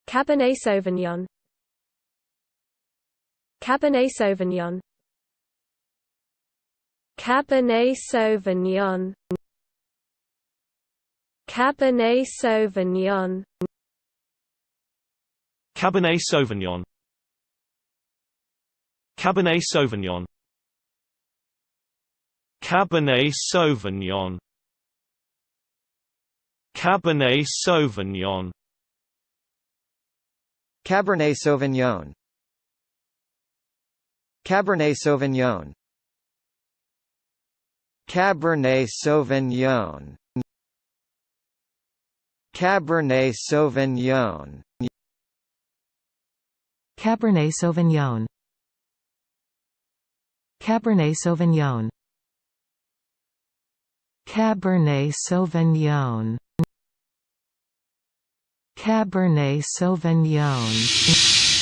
Cabernet Sauvignon. Cabernet Sauvignon. Cabernet Sauvignon. Cabernet Sauvignon. Cabernet Sauvignon. Cabernet Sauvignon. Cabernet Sauvignon. Cabernet Sauvignon. Cabernet Sauvignon. Cabernet Sauvignon. Cabernet Sauvignon. Cabernet Sauvignon. Cabernet Sauvignon. Cabernet Sauvignon. Cabernet Sauvignon. Cabernet Sauvignon.